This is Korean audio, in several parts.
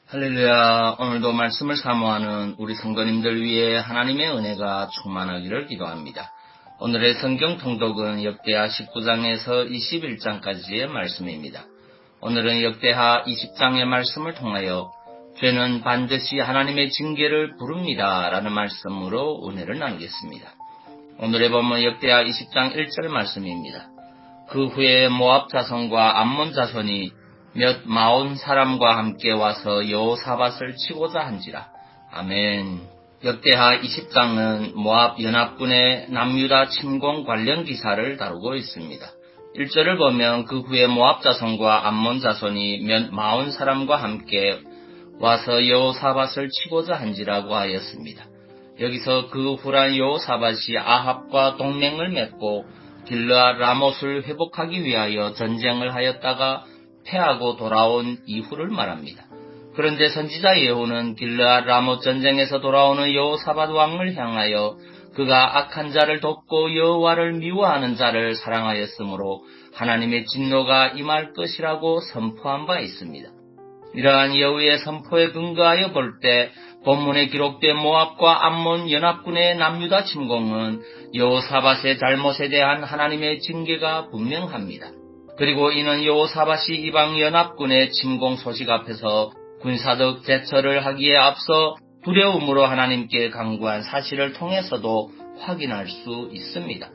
할렐루야. 오늘도 말씀을 사모하는 우리 성도님들 위해 하나님의 은혜가 충만하기를 기도합니다. 오늘의 성경 통독은 역대하 19장에서 21장까지의 말씀입니다. 오늘은 역대하 20장의 말씀을 통하여 죄는 반드시 하나님의 징계를 부릅니다 라는 말씀으로 은혜를 나누겠습니다. 오늘의 본문 역대하 20장 1절 말씀입니다. 그 후에 모압 자손과 암몬 자손이 몇 마흔 사람과 함께 와서 여호사밧을 치고자 한지라. 아멘. 역대하 20장은 모압 연합군의 남유다 침공 관련 기사를 다루고 있습니다. 1절을 보면 그 후에 모압 자손과 암몬 자손이 몇 마흔 사람과 함께 와서 여호사밧을 치고자 한지라고 하였습니다. 여기서 그 후란 여호사밧이 아합과 동맹을 맺고 길르앗 라못을 회복하기 위하여 전쟁을 하였다가 패하고 돌아온 이후를 말합니다. 그런데 선지자 예후는 길르앗 라못 전쟁에서 돌아오는 여호사밧 왕을 향하여 그가 악한 자를 돕고 여호와를 미워하는 자를 사랑하였으므로 하나님의 진노가 임할 것이라고 선포한 바 있습니다. 이러한 예후의 선포에 근거하여 볼 때 본문에 기록된 모압과 암몬 연합군의 남유다 침공은 여호사밧의 잘못에 대한 하나님의 징계가 분명합니다. 그리고 이는 여호사밧이 이방 연합군의 침공 소식 앞에서 군사적 대처를 하기에 앞서 두려움으로 하나님께 간구한 사실을 통해서도 확인할 수 있습니다.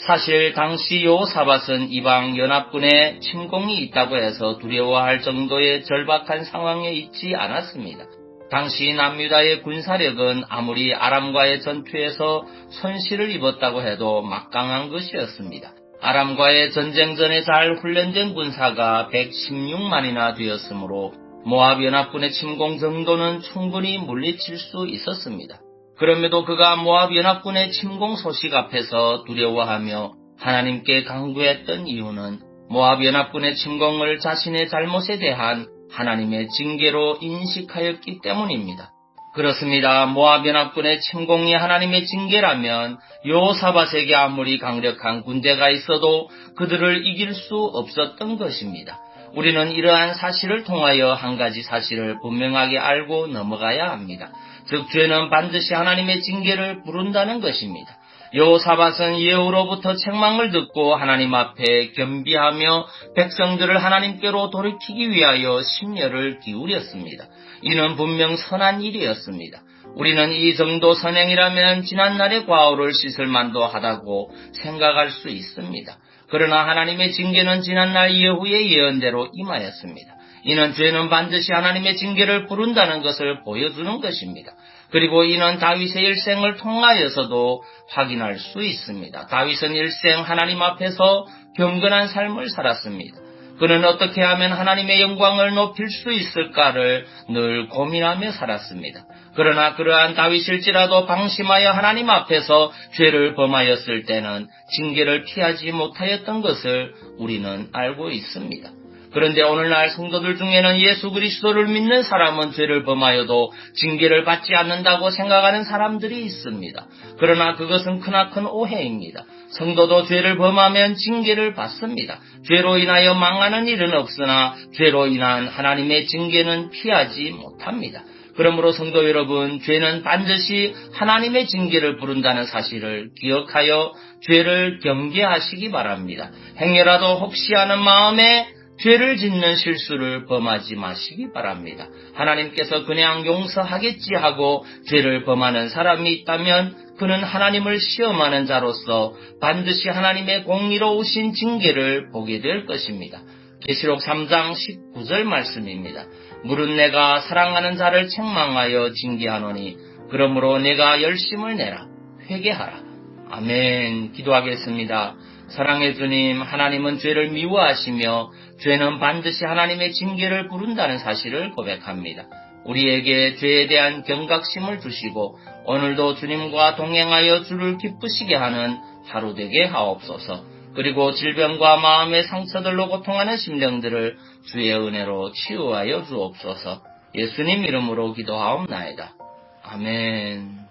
사실 당시 여호사밧은 이방 연합군의 침공이 있다고 해서 두려워할 정도의 절박한 상황에 있지 않았습니다. 당시 남유다의 군사력은 아무리 아람과의 전투에서 손실을 입었다고 해도 막강한 것이었습니다. 아람과의 전쟁 전에 잘 훈련된 군사가 116만이나 되었으므로 모압 연합군의 침공 정도는 충분히 물리칠 수 있었습니다. 그럼에도 그가 모압 연합군의 침공 소식 앞에서 두려워하며 하나님께 간구했던 이유는 모압 연합군의 침공을 자신의 잘못에 대한 하나님의 징계로 인식하였기 때문입니다. 그렇습니다. 모압 연합군의 침공이 하나님의 징계라면 여호사밧에게 아무리 강력한 군대가 있어도 그들을 이길 수 없었던 것입니다. 우리는 이러한 사실을 통하여 한 가지 사실을 분명하게 알고 넘어가야 합니다. 즉 죄는 반드시 하나님의 징계를 부른다는 것입니다. 여호사밧은 예후로부터 책망을 듣고 하나님 앞에 겸비하며 백성들을 하나님께로 돌이키기 위하여 심려를 기울였습니다. 이는 분명 선한 일이었습니다. 우리는 이 정도 선행이라면 지난날의 과오를 씻을 만도 하다고 생각할 수 있습니다. 그러나 하나님의 징계는 지난날 예후의 예언대로 임하였습니다. 이는 죄는 반드시 하나님의 징계를 부른다는 것을 보여주는 것입니다. 그리고 이는 다윗의 일생을 통하여서도 확인할 수 있습니다. 다윗은 일생 하나님 앞에서 경건한 삶을 살았습니다. 그는 어떻게 하면 하나님의 영광을 높일 수 있을까를 늘 고민하며 살았습니다. 그러나 그러한 다윗일지라도 방심하여 하나님 앞에서 죄를 범하였을 때는 징계를 피하지 못하였던 것을 우리는 알고 있습니다. 그런데 오늘날 성도들 중에는 예수 그리스도를 믿는 사람은 죄를 범하여도 징계를 받지 않는다고 생각하는 사람들이 있습니다. 그러나 그것은 크나큰 오해입니다. 성도도 죄를 범하면 징계를 받습니다. 죄로 인하여 망하는 일은 없으나 죄로 인한 하나님의 징계는 피하지 못합니다. 그러므로 성도 여러분, 죄는 반드시 하나님의 징계를 부른다는 사실을 기억하여 죄를 경계하시기 바랍니다. 행여라도 혹시 하는 마음에 죄를 짓는 실수를 범하지 마시기 바랍니다. 하나님께서 그냥 용서하겠지 하고 죄를 범하는 사람이 있다면 그는 하나님을 시험하는 자로서 반드시 하나님의 공의로우신 징계를 보게 될 것입니다. 계시록 3장 19절 말씀입니다. 물은 내가 사랑하는 자를 책망하여 징계하노니 그러므로 내가 열심을 내라 회개하라. 아멘. 기도하겠습니다. 사랑의 주님, 하나님은 죄를 미워하시며 죄는 반드시 하나님의 징계를 부른다는 사실을 고백합니다. 우리에게 죄에 대한 경각심을 주시고 오늘도 주님과 동행하여 주를 기쁘시게 하는 하루 되게 하옵소서. 그리고 질병과 마음의 상처들로 고통하는 심령들을 주의 은혜로 치유하여 주옵소서. 예수님 이름으로 기도하옵나이다. 아멘.